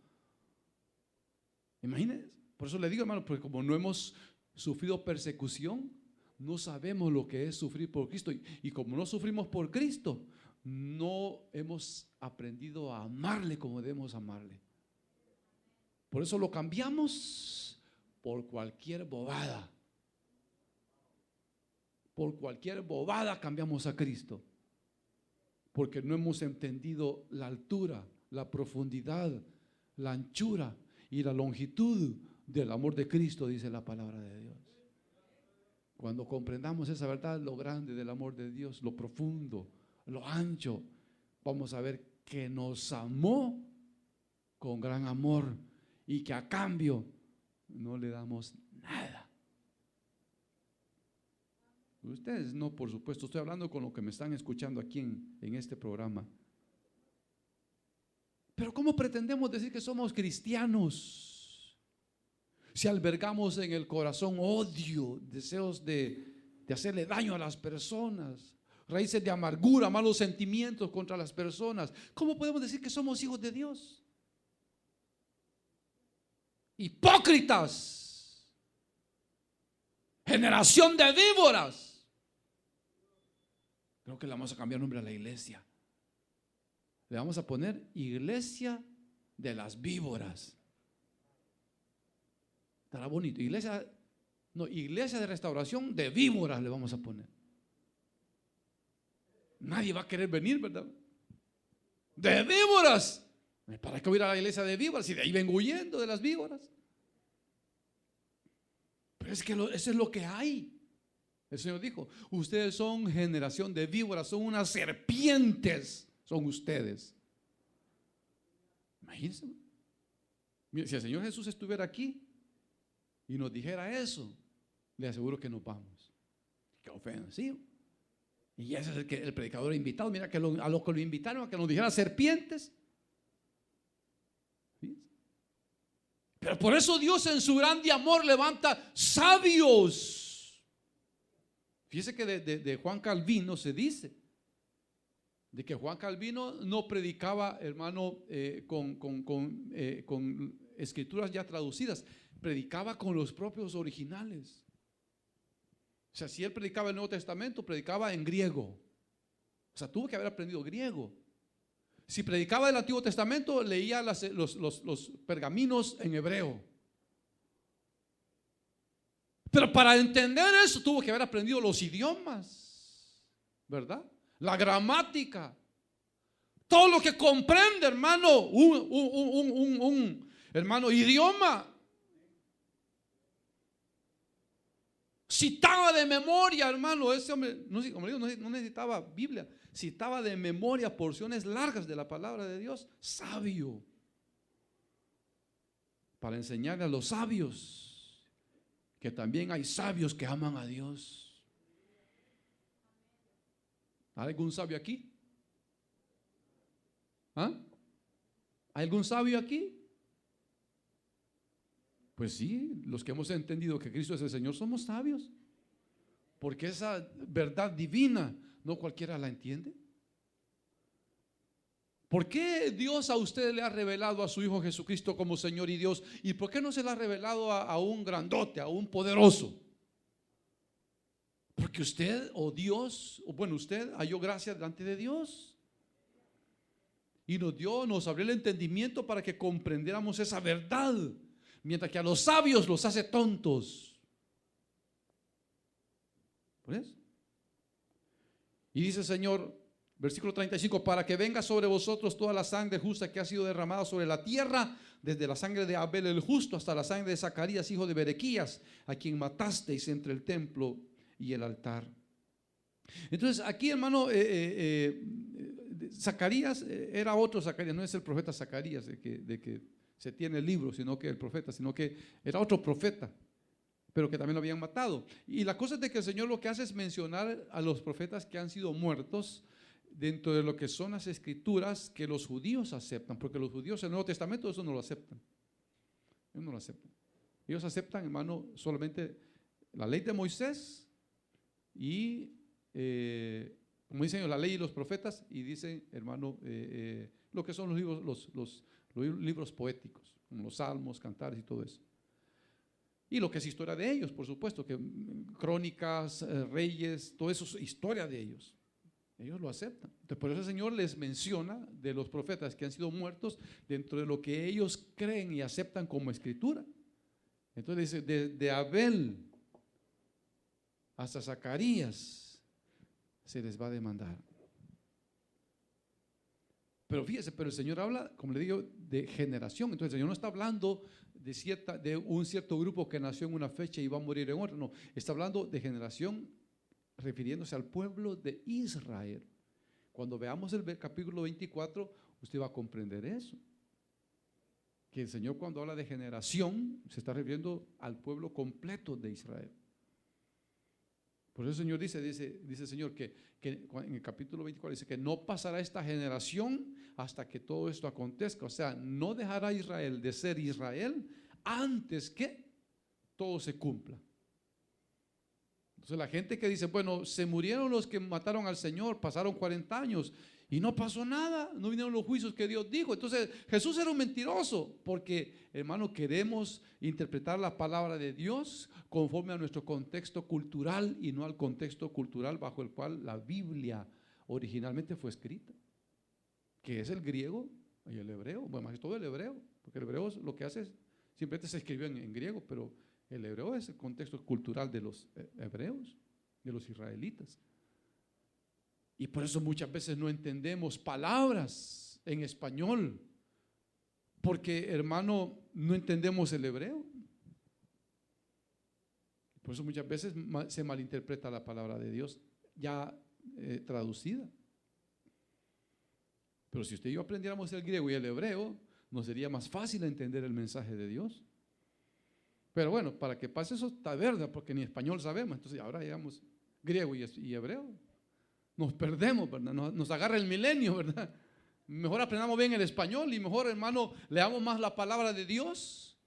Imagínense. Por eso le digo, hermano, porque como no hemos sufrido persecución, no sabemos lo que es sufrir por Cristo. Y como no sufrimos por Cristo, no hemos aprendido a amarle como debemos amarle. Por eso lo cambiamos por cualquier bobada. Por cualquier bobada cambiamos a Cristo. Porque no hemos entendido la altura, la profundidad, la anchura y la longitud del amor de Cristo, dice la palabra de Dios. Cuando comprendamos esa verdad, lo grande del amor de Dios, lo profundo, lo ancho, vamos a ver que nos amó con gran amor y que a cambio no le damos nada. Ustedes no, por supuesto, estoy hablando con lo que me están escuchando aquí en este programa. Pero ¿cómo pretendemos decir que somos cristianos si albergamos en el corazón odio, deseos de hacerle daño a las personas, raíces de amargura, malos sentimientos contra las personas? ¿Cómo podemos decir que somos hijos de Dios? Hipócritas, generación de víboras. Creo que le vamos a cambiar nombre a la iglesia. Le vamos a poner iglesia de las víboras. Estará bonito. Iglesia de restauración de víboras le vamos a poner. Nadie va a querer venir, ¿verdad? De víboras. ¿Para qué voy a ir a la iglesia de víboras? Y de ahí vengo huyendo de las víboras. Pero es que eso es lo que hay. El Señor dijo: ustedes son generación de víboras, son unas serpientes, son ustedes. Imagínense. Mira, si el Señor Jesús estuviera aquí y nos dijera eso, le aseguro que nos vamos. Qué ofensivo. Y ese es el predicador invitado. Mira que a los que lo invitaron a que nos dijera serpientes. Pero por eso Dios en su grande amor levanta sabios. Fíjese que de Juan Calvino se dice de que Juan Calvino no predicaba, hermano, con escrituras ya traducidas, predicaba con los propios originales. O sea, si él predicaba el Nuevo Testamento, predicaba en griego. O sea, tuvo que haber aprendido griego. Si predicaba el Antiguo Testamento, leía los pergaminos en hebreo. Pero para entender eso, tuvo que haber aprendido los idiomas, ¿verdad? La gramática. Todo lo que comprende, hermano, hermano, idioma. Citaba de memoria, hermano, ese hombre, no, como digo, no necesitaba Biblia, citaba de memoria porciones largas de la palabra de Dios. Sabio, para enseñarle a los sabios que también hay sabios que aman a Dios. ¿Hay algún sabio aquí? ¿Ah? ¿Hay algún sabio aquí? Pues sí, los que hemos entendido que Cristo es el Señor somos sabios, porque esa verdad divina no cualquiera la entiende. ¿Por qué Dios a usted le ha revelado a su Hijo Jesucristo como Señor y Dios? ¿Y por qué no se le ha revelado a un grandote, a un poderoso? Porque usted o Dios, o bueno, usted halló gracia delante de Dios y nos abrió el entendimiento para que comprendiéramos esa verdad. Mientras que a los sabios los hace tontos. ¿Ves? Y dice el Señor, versículo 35, para que venga sobre vosotros toda la sangre justa que ha sido derramada sobre la tierra, desde la sangre de Abel el justo hasta la sangre de Zacarías, hijo de Berequías, a quien matasteis entre el templo y el altar. Entonces aquí, hermano, Zacarías era otro Zacarías, no es el profeta Zacarías de que se tiene el libro, sino que el profeta, sino que era otro profeta, pero que también lo habían matado. Y la cosa es de que el Señor lo que hace es mencionar a los profetas que han sido muertos dentro de lo que son las escrituras que los judíos aceptan, porque los judíos en el Nuevo Testamento eso no lo aceptan. Ellos no lo aceptan. Ellos aceptan, hermano, solamente la ley de Moisés y, como dicen ellos, la ley y los profetas, y dicen, hermano, lo que son los libros, los libros poéticos, como los salmos, cantares y todo eso. Y lo que es historia de ellos, por supuesto, que crónicas, reyes, todo eso es historia de ellos. Ellos lo aceptan. Entonces, por eso el Señor les menciona de los profetas que han sido muertos dentro de lo que ellos creen y aceptan como escritura. Entonces dice, desde Abel hasta Zacarías se les va a demandar. Pero fíjese, pero el Señor habla, como le digo, de generación. Entonces el Señor no está hablando de un cierto grupo que nació en una fecha y va a morir en otra. No, está hablando de generación refiriéndose al pueblo de Israel. Cuando veamos el capítulo 24, usted va a comprender eso. Que el Señor, cuando habla de generación, se está refiriendo al pueblo completo de Israel. Por eso el Señor dice el Señor que en el capítulo 24 dice que no pasará esta generación hasta que todo esto acontezca. O sea, no dejará Israel de ser Israel antes que todo se cumpla. Entonces la gente que dice, bueno, se murieron los que mataron al Señor, pasaron 40 años y no pasó nada, no vinieron los juicios que Dios dijo. Entonces Jesús era un mentiroso, porque, hermano, queremos interpretar la palabra de Dios conforme a nuestro contexto cultural y no al contexto cultural bajo el cual la Biblia originalmente fue escrita, que es el griego y el hebreo. Bueno, más que todo el hebreo, porque el hebreo lo que hace es, simplemente se escribió en griego, pero el hebreo es el contexto cultural de los hebreos, de los israelitas. Y por eso muchas veces no entendemos palabras en español, porque, hermano, no entendemos el hebreo. Por eso muchas veces se malinterpreta la palabra de Dios ya traducida. Pero si usted y yo aprendiéramos el griego y el hebreo, nos sería más fácil entender el mensaje de Dios. Pero bueno, para que pase eso está verde, porque ni español sabemos. Entonces ahora digamos griego y hebreo, nos perdemos, ¿verdad? Nos agarra el milenio, ¿verdad? Mejor aprendamos bien el español y mejor, hermano, leamos más la palabra de Dios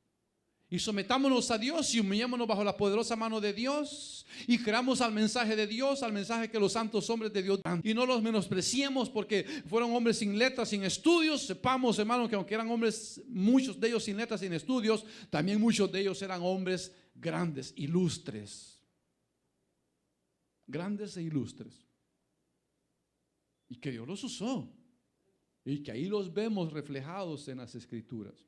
y sometámonos a Dios y humillémonos bajo la poderosa mano de Dios y creamos al mensaje de Dios, al mensaje que los santos hombres de Dios dan, y no los menospreciemos porque fueron hombres sin letras, sin estudios. Sepamos, hermano, que aunque eran hombres, muchos de ellos sin letras, sin estudios, también muchos de ellos eran hombres grandes, ilustres. grandes e ilustres, y que Dios los usó, y que ahí los vemos reflejados en las Escrituras.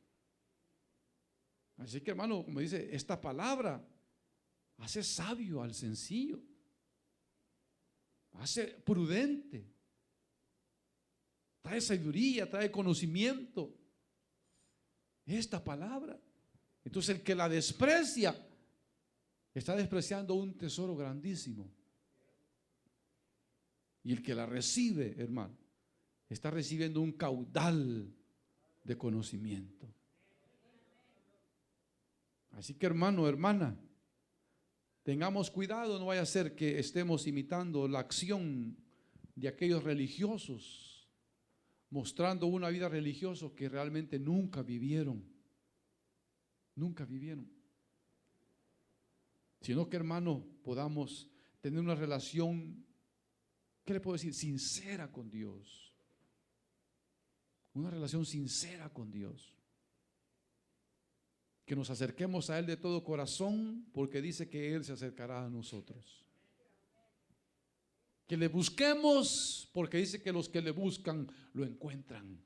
Así que, hermano, como dice, esta palabra hace sabio al sencillo, hace prudente, trae sabiduría, trae conocimiento. Esta palabra. Entonces el que la desprecia está despreciando un tesoro grandísimo. Y el que la recibe, hermano, está recibiendo un caudal de conocimiento. Así que, hermano, hermana, tengamos cuidado, no vaya a ser que estemos imitando la acción de aquellos religiosos, mostrando una vida religiosa que realmente nunca vivieron. Nunca vivieron. Sino que, hermano, podamos tener una relación, ¿qué le puedo decir? Sincera con Dios. Una relación sincera con Dios. Que nos acerquemos a Él de todo corazón, porque dice que Él se acercará a nosotros. Que le busquemos, porque dice que los que le buscan lo encuentran.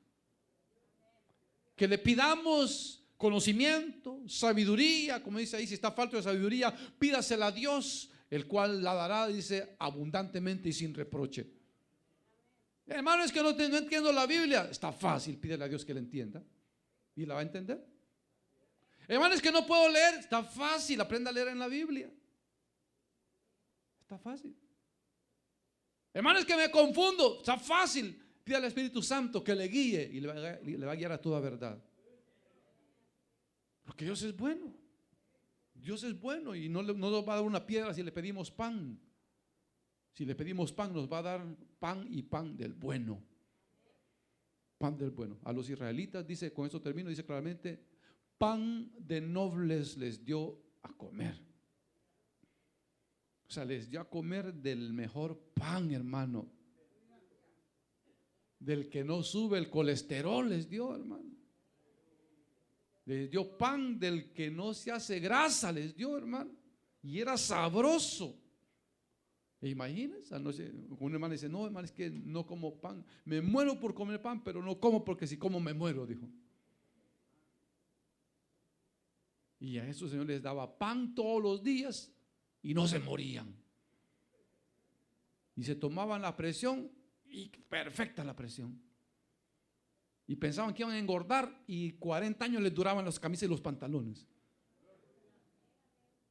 Que le pidamos conocimiento, sabiduría, como dice ahí, si está falto de sabiduría, pídasela a Dios, el cual la dará, dice, abundantemente y sin reproche. Hermano, es que no entiendo la Biblia. Está fácil, pídele a Dios que la entienda y la va a entender. Hermano, es que no puedo leer. Está fácil, aprenda a leer en la Biblia. Está fácil. Hermano, es que me confundo. Está fácil, pídale al Espíritu Santo que le guíe y le va a guiar a toda verdad. Porque Dios es bueno. Dios es bueno y no nos va a dar una piedra si le pedimos pan. Si le pedimos pan, nos va a dar pan, y pan del bueno. Pan del bueno. A los israelitas, dice, con esto termino, dice claramente, pan de nobles les dio a comer. O sea, les dio a comer del mejor pan, hermano. Del que no sube el colesterol les dio, hermano. Les dio pan del que no se hace grasa, les dio, hermano. Y era sabroso. ¿E imagínense? No sé, un hermano dice, no, hermano, es que no como pan. Me muero por comer pan, pero no como porque si como me muero, dijo. Y a esos señores les daba pan todos los días y no se morían. Y se tomaban la presión y perfecta la presión. Y pensaban que iban a engordar y 40 años les duraban las camisas y los pantalones.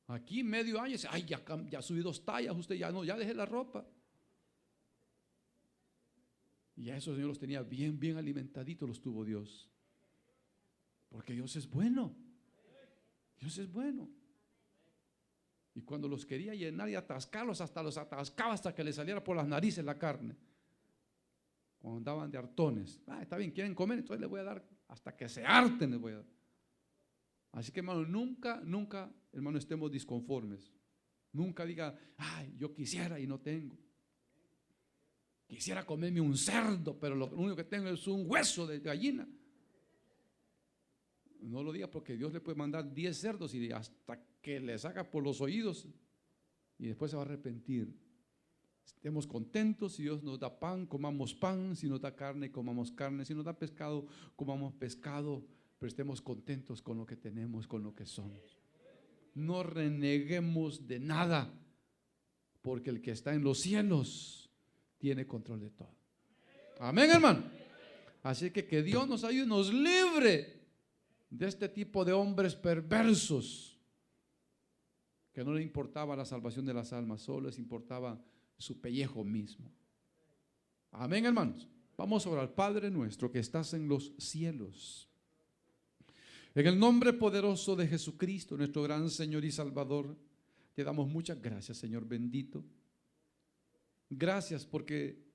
Aquí medio año, ay, ya subí 2 tallas, usted ya no, ya dejé la ropa. Y a esos señores los tenía bien, bien alimentaditos, los tuvo Dios. Porque Dios es bueno. Dios es bueno. Y cuando los quería llenar y atascarlos, hasta los atascaba hasta que les saliera por las narices la carne. Cuando andaban de hartones. Está bien, quieren comer, entonces les voy a dar hasta que se harten, les voy a dar. Así que, hermano, nunca, hermano, estemos disconformes. Nunca diga, ay, yo quisiera y no tengo. Quisiera comerme un cerdo, pero lo único que tengo es un hueso de gallina. No lo diga, porque Dios le puede mandar 10 cerdos y hasta que le saca por los oídos y después se va a arrepentir. Estemos contentos. Si Dios nos da pan, comamos pan. Si nos da carne, comamos carne. Si nos da pescado, comamos pescado. Pero estemos contentos con lo que tenemos, con lo que somos. No reneguemos de nada, porque el que está en los cielos tiene control de todo. Amén, hermano. Así que Dios nos ayude, nos libre de este tipo de hombres perversos, que no le importaba la salvación de las almas, solo les importaba su pellejo mismo. Amén, hermanos. Vamos a orar. Padre nuestro que estás en los cielos, en el nombre poderoso de Jesucristo, nuestro gran Señor y Salvador, te damos muchas gracias, Señor bendito. Gracias porque